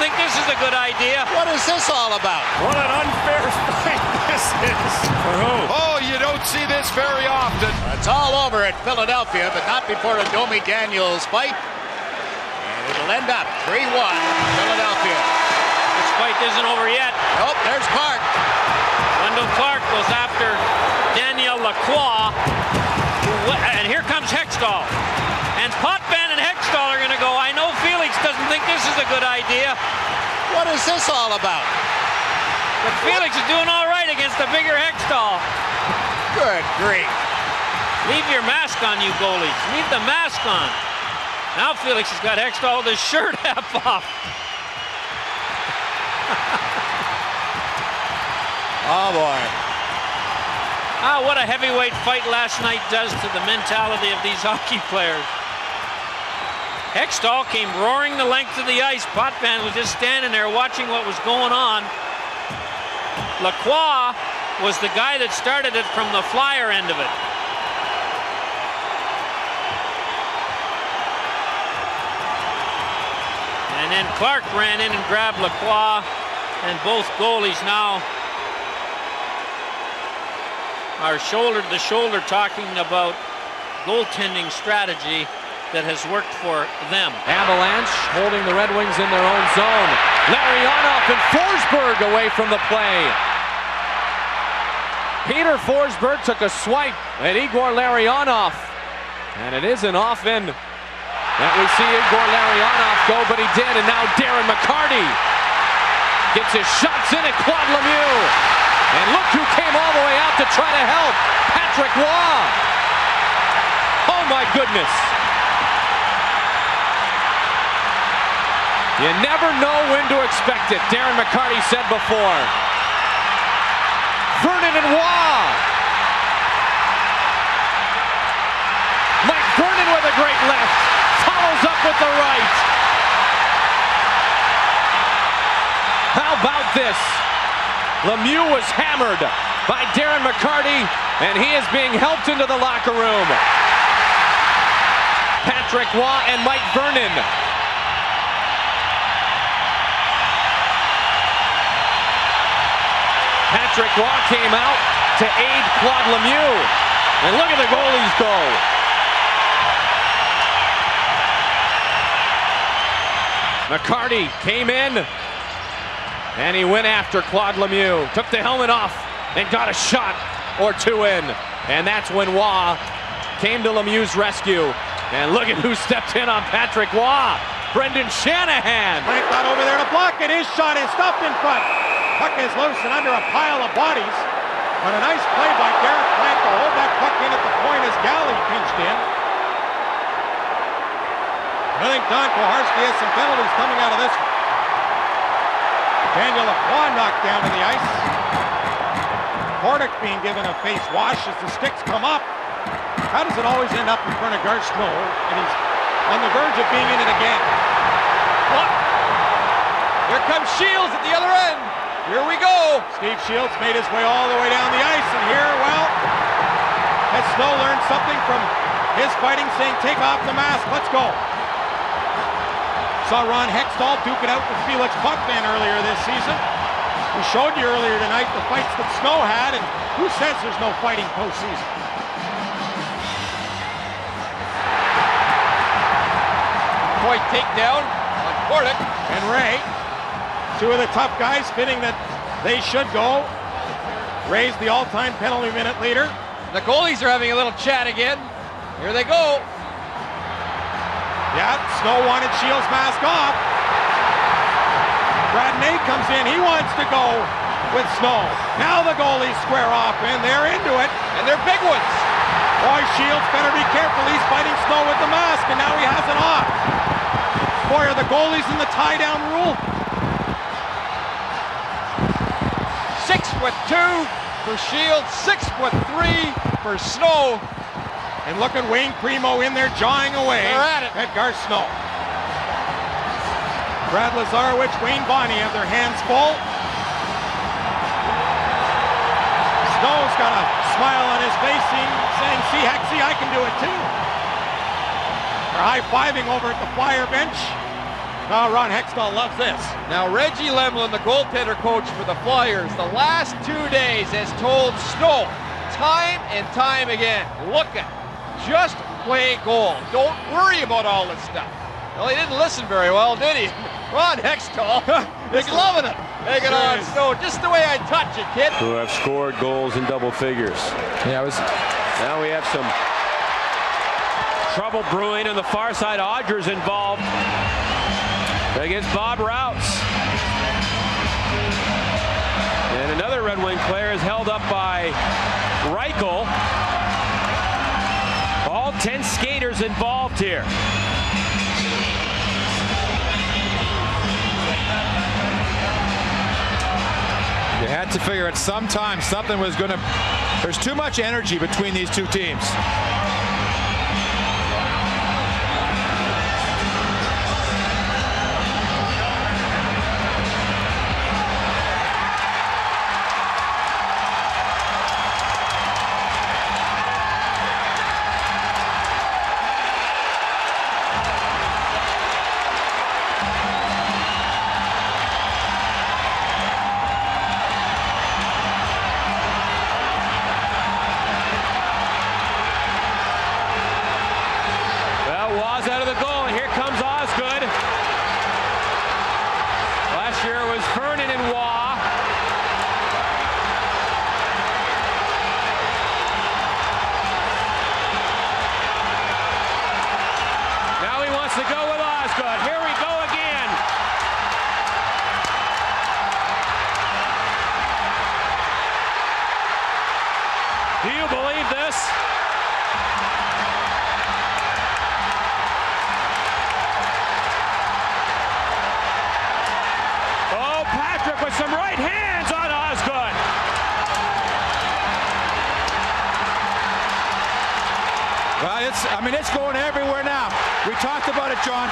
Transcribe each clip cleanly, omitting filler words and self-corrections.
think this is a good idea. What is this all about? What an unfair fight this is. For who? Oh, you don't see this very often. It's all over at Philadelphia, but not before a Domi Daniels fight. And it'll end up 3-1 Philadelphia. This fight isn't over yet. Nope, there's Clark. Wendell Clark goes after Daniel Lacroix. And here comes Hextall. And Potvin and Hextall are going to go. I know Felix doesn't think this is a good idea. What is this all about? But Felix is doing all right against the bigger Hextall. Good grief. Leave your mask on, you goalies. Leave the mask on. Now Felix has got Hextall with his shirt half off. Oh, boy. What a heavyweight fight last night does to the mentality of these hockey players. Hextall came roaring the length of the ice. Potvin was just standing there watching what was going on. Lacroix was the guy that started it from the flyer end of it. And then Clark ran in and grabbed Lacroix, and both goalies now are shoulder to shoulder talking about goaltending strategy that has worked for them. Avalanche holding the Red Wings in their own zone. Larionov and Forsberg away from the play. Peter Forsberg took a swipe at Igor Larionov. And it isn't often that we see Igor Larionov go, but he did. And now Darren McCarty gets his shots in at Claude Lemieux. And look who came all the way out to try to help. Patrick Roy. Oh my goodness. You never know when to expect it. Darren McCarty said before. Vernon and Roy. Mike Vernon with a great left. Follows up with the right. How about this? Lemieux was hammered by Darren McCarty, and he is being helped into the locker room. Patrick Roy and Mike Vernon. Patrick Roy came out to aid Claude Lemieux. And look at the goalies go. McCarty came in, and he went after Claude Lemieux. Took the helmet off and got a shot or two in. And that's when Roy came to Lemieux's rescue. And look at who stepped in on Patrick Roy. Brendan Shanahan. Frank got over there to block it. His shot is stopped in front. Puck is loose and under a pile of bodies. But a nice play by Garrett Frank to hold that puck in at the point as Galley pinched in. I think Don Koharski has some penalties coming out of this one. Daniel Lacroix knocked down to the ice. Kordic being given a face wash as the sticks come up. How does it always end up in front of Garth Snow? And he's on the verge of being in it again. What? Here comes Shields at the other end. Here we go. Steve Shields made his way all the way down the ice, and here, well, has Snow learned something from his fighting, saying, take off the mask, let's go. Saw Ron Hextall duke it out with Felix Potvin earlier this season. We showed you earlier tonight the fights that Snow had, and who says there's no fighting postseason? Point takedown on Kordic. And Ray, two of the tough guys, fitting that they should go. Ray's the all-time penalty minute leader. The goalies are having a little chat again. Here they go. Yeah, Snow wanted Shields' mask off. Brad Nate comes in, he wants to go with Snow. Now the goalies square off, and they're into it. And they're big ones. Boy, Shields better be careful, he's fighting Snow with the mask, and now he has it off. Boy, are the goalies in the tie-down rule? 6'2" for Shields, 6'3" for Snow. And look at Wayne Primo in there jawing away. They're at it. At Garth Snow. Brad Lazarowicz, Wayne Bonney have their hands full. Snow's got a smile on his face, saying, see, heck, see, I can do it too. They're high-fiving over at the Flyer bench. Oh, Ron Hextall loves this. Now, Reggie Lemlin, the goaltender coach for the Flyers, the last 2 days has told Snow time and time again, look at, just play goal. Don't worry about all this stuff. Well, he didn't listen very well, did he? Ron Hextall, he's loving it. Take it on, Snow, just the way I touch it, kid. Who have scored goals in double figures. Yeah, Now we have some trouble brewing on the far side. Odger's involved against Bob Rouse. And another Red Wing player is held up by Reichel. All 10 skaters involved here. You had to figure at some time something was going to... There's too much energy between these two teams. Out of the goal, and here comes Osgood. Last year it was Vernon and Waugh. Now he wants to go with Osgood. Here we go again. Do you believe this? With some right hands on Osgood. Well, it's going everywhere now. We talked about it, John.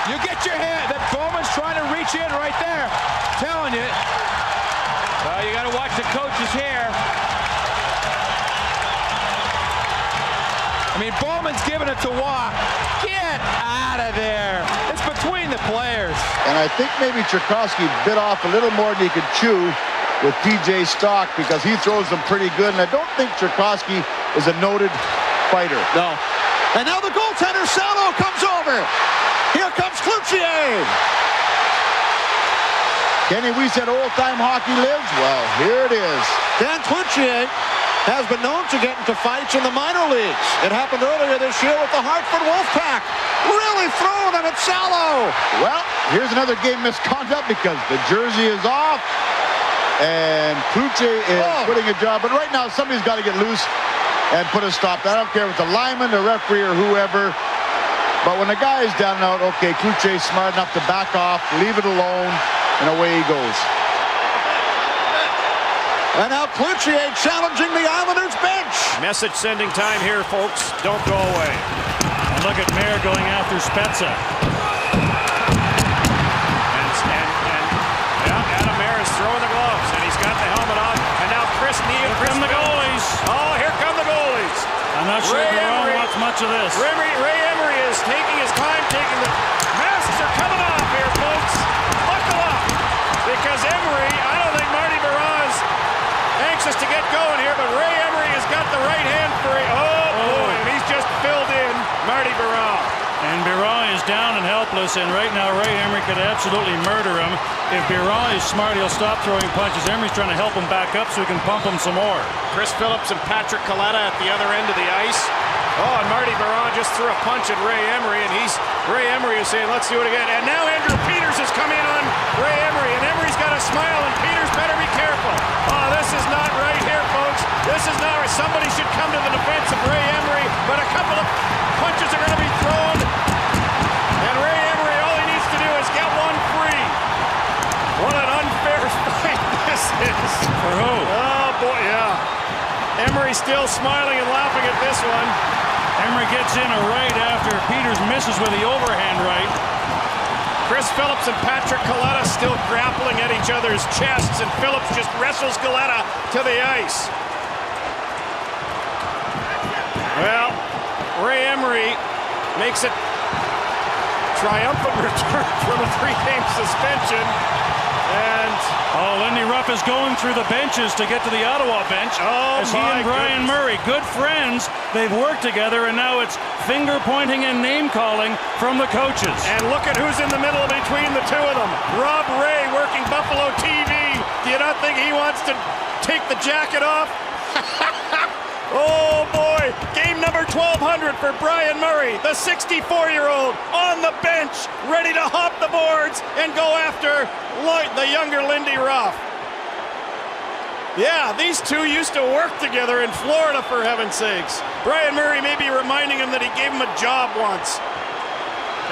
You get your hand. That Bowman's trying to reach in right there. Telling you. Well, you got to watch the coaches here. I mean, Bowman's giving it to Waugh. Get out of there. It's between the players. And I think maybe Tchaikovsky bit off a little more than he could chew with PJ Stock because he throws them pretty good. And I don't think Tchaikovsky is a noted fighter. No. And now the goaltender, Salo, comes over. Here comes Cloutier. Kenny, we said old-time hockey lives. Well, here it is. Dan Cloutier has been known to get into fights in the minor leagues. It happened earlier this year with the Hartford Wolfpack. Really throwing him at Salo. Well, here's another game misconduct because the jersey is off and Cloutier is putting a job. But right now, somebody's got to get loose and put a stop. I don't care if it's the lineman, the referee, or whoever. But when the guy is down and out, okay, Cloutier's smart enough to back off, leave it alone, and away he goes. And now Cloutier challenging the Islanders bench. Message sending time here, folks. Don't go away. And look at Mayer going after Spezza. And Adam Mayer is throwing the gloves, and he's got the helmet on. And now Chris Neal. Here come the goalies. Oh, here come the goalies. I'm not sure Ray wants much of this. Ray Emery is taking his time, taking the masks are coming off here, folks. Buckle up, because Emery, I don't think Marty Barras anxious to get going here, but Ray Emery has got the right hand for it. Oh boy, and he's just filled in Marty Barras. And Barras is down and helpless, and right now Ray Emery could absolutely murder him. If Barras is smart, he'll stop throwing punches. Emery's trying to help him back up so he can pump him some more. Chris Phillips and Patrick Kaleta at the other end of the ice. Oh, and Marty Barras just threw a punch at Ray Emery, and Ray Emery is saying, let's do it again. And now Andrew Peters has come in on Ray Emery, and Emery's got a smile, and Peters better be careful. Oh, this is not right here, folks. This is not right. Somebody should come to the defense of Ray Emery, but a couple of punches are going to be thrown. And Ray Emery, all he needs to do is get one free. What an unfair fight this is. For who? Oh, boy, yeah. Emery still smiling and laughing at this one. Emery gets in a right after Peters misses with the overhand right. Chris Phillips and Patrick Kaleta still grappling at each other's chests, and Phillips just wrestles Kaleta to the ice. Emery makes it triumphant return from a 3-game suspension. And Lindy Ruff is going through the benches to get to the Ottawa bench. As he and Brian Murray, good friends, they've worked together, and now it's finger pointing and name calling from the coaches. And look at who's in the middle between the two of them. Rob Ray working Buffalo TV. Do you not think he wants to take the jacket off? Oh boy, game number 1200 for Brian Murray, the 64-year-old on the bench, ready to hop the boards and go after the younger Lindy Ruff. Yeah, these two used to work together in Florida, for heaven's sakes. Brian Murray may be reminding him that he gave him a job once.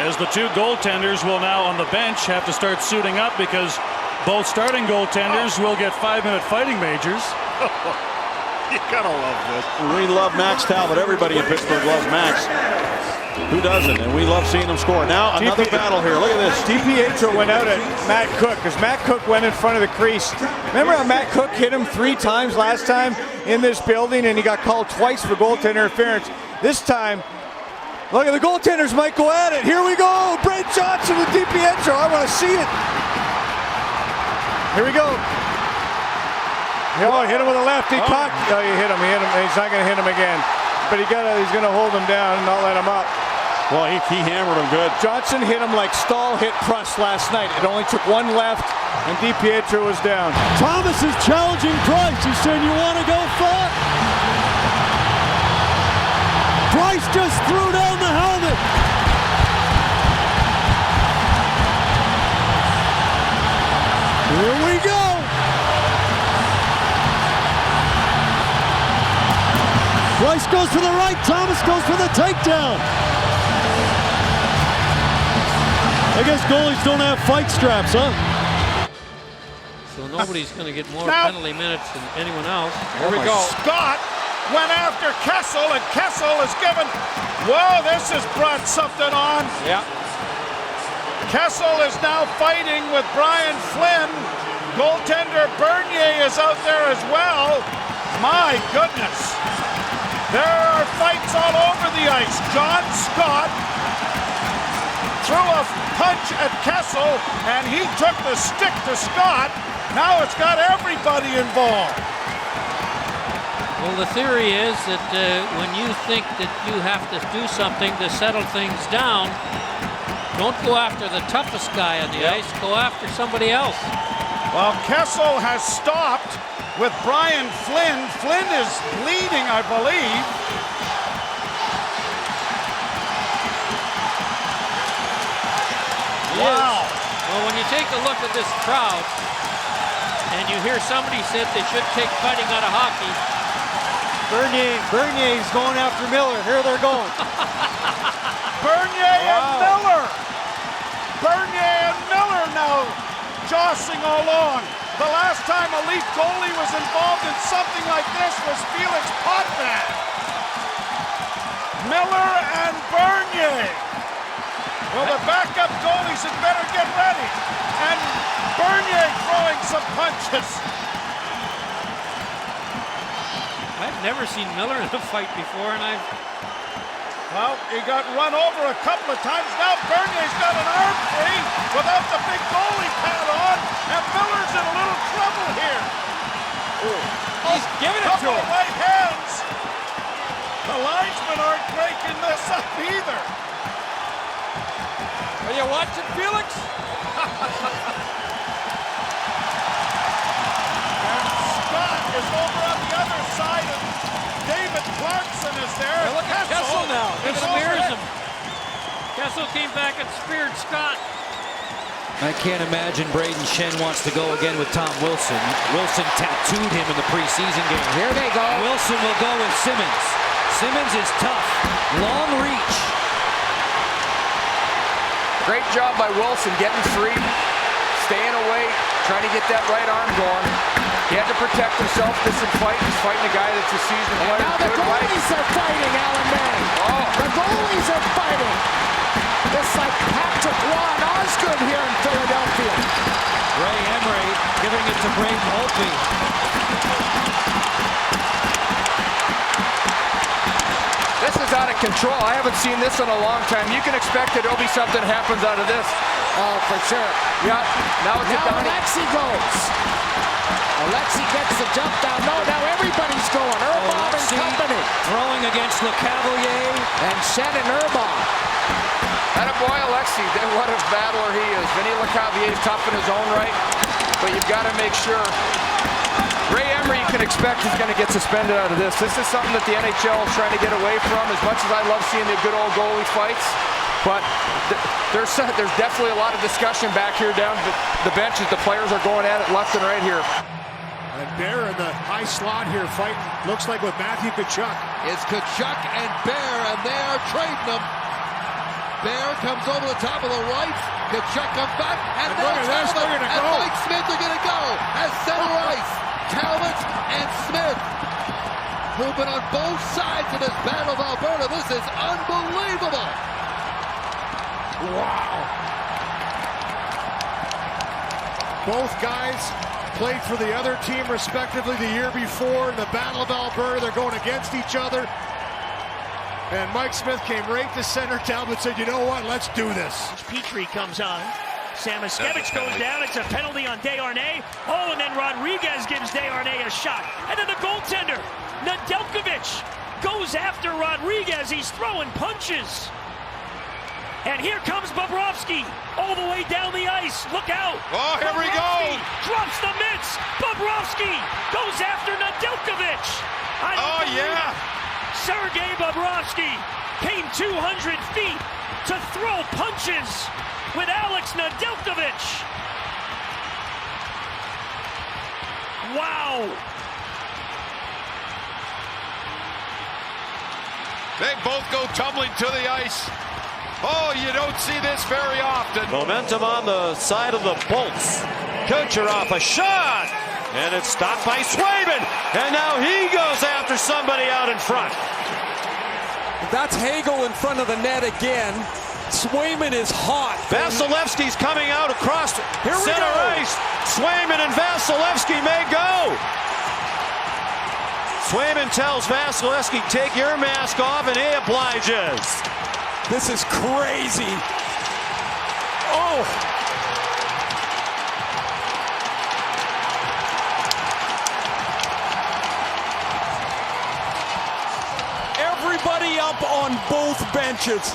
As the two goaltenders will now on the bench have to start suiting up because both starting goaltenders will get 5-minute fighting majors. You gotta love this. We love Max Talbot. Everybody in Pittsburgh loves Max. Who doesn't? And we love seeing them score. Now another battle here. Look at this. DiPietro went out at Matt Cook because Matt Cook went in front of the crease. Remember how Matt Cook hit him 3 times last time in this building and he got called twice for goaltender interference? This time, look at the goaltenders might go at it. Here we go. Brent Johnson with DiPietro. I want to see it. Here we go. Oh, hit him with a left. He caught. Oh, he hit him. He's not going to hit him again. But he's going to hold him down and not let him up. Well, he hammered him good. Johnson hit him like Stahl hit Pruss last night. It only took 1 left, and DiPietro was down. Thomas is challenging Price. He's saying, you want to go fuck? Price just threw down the helmet. Here we go. Price goes for the right, Thomas goes for the takedown. I guess goalies don't have fight straps, huh? So nobody's going to get more penalty minutes than anyone else. Here we go. Scott went after Kessel, and Kessel is given. Whoa, this has brought something on. Yeah. Kessel is now fighting with Brian Flynn. Goaltender Bernier is out there as well. My goodness. There are fights all over the ice. John Scott threw a punch at Kessel, and he took the stick to Scott. Now it's got everybody involved. Well, the theory is that when you think that you have to do something to settle things down, don't go after the toughest guy on the ice, go after somebody else. Well, Kessel has stopped with Brian Flynn. Flynn is bleeding, I believe. Wow. Well, when you take a look at this crowd and you hear somebody said they should take fighting out of hockey. Bernier's going after Miller. Here they're going. Bernier and Miller. Bernier and Miller now jostling along. The last time a Leaf goalie was involved in something like this was Felix Potvin. Miller and Bernier. Well, the backup goalies had better get ready. And Bernier throwing some punches. I've never seen Miller in a fight before, and Well, he got run over a couple of times. Now Bernier's got an arm free without the big goalie pad on, and Miller's in a little trouble here. he's giving it to him. Right hands. The linesmen aren't breaking this up either. Are you watching, Felix? And Scott is over on the other side, and David Clarkson is there. Now look at Kessel now. He spears him. Kessel came back and speared Scott. I can't imagine Braden Shen wants to go again with Tom Wilson. Wilson tattooed him in the preseason game. Here they go. Wilson will go with Simmons. Simmons is tough. Long reach. Great job by Wilson getting free, staying away, trying to get that right arm going. He had to protect himself. This is fight. He's fighting a guy that's a seasoned player. Now the goalies are fighting, Alan May. The goalies are fighting. It's like Patrick Roy and Osgood here in Philadelphia. Ray Emery giving it to Braden Holtby. This This is out of control. I haven't seen this in a long time. You can expect that there'll be something happens out of this. Oh, for sure. Yeah, now it's a down. Alexi goes. Alexi gets the jump down. No, now everybody's going. Urban and company. Throwing against LeCavalier. And Shen and Urban. Attaboy, Alexi. What a battler he is. Vinny LeCavalier is tough in his own right, but you've got to make sure. Ray Emery, you can expect he's going to get suspended out of this. This is something that the NHL is trying to get away from, as much as I love seeing the good old goalie fights. But there's definitely a lot of discussion back here down the benches. The players are going at it left and right here. And Bear in the high slot here fighting, looks like with Matthew Tkachuk. It's Tkachuk and Bear, and they are trading them. Bear comes over the top of the right. Tkachuk comes back, and now Talbot and Mike Smith are going to go as center ice. Talbot and Smith, who've been on both sides of this Battle of Alberta. This is unbelievable. Wow. Both guys played for the other team respectively the year before in the Battle of Alberta. They're going against each other. And Mike Smith came right to center. Talbot said, you know what, let's do this. Petrie comes on. Samoskevich goes down. It's a penalty on Desharnais. Oh, and then Rodriguez gives Desharnais a shot. And then the goaltender, Nedeljkovic, goes after Rodriguez. He's throwing punches. And here comes Bobrovsky all the way down the ice. Look out. Oh, here we go. Drops the mitts. Bobrovsky goes after Nedeljkovic. Oh, yeah. Sergei Bobrovsky came 200 feet to throw punches with Alex Nedeljkovic. Wow. They both go tumbling to the ice. Oh, you don't see this very often. Momentum on the side of the Bolts. Kucherov, a shot! And it's stopped by Swayman. And now he goes after somebody out in front. That's Hagel in front of the net again. Swayman is hot. Vasilevsky's coming out across center ice. Swayman and Vasilevsky may go. Swayman tells Vasilevsky, take your mask off, and he obliges. This is crazy. Oh! Everybody up on both benches.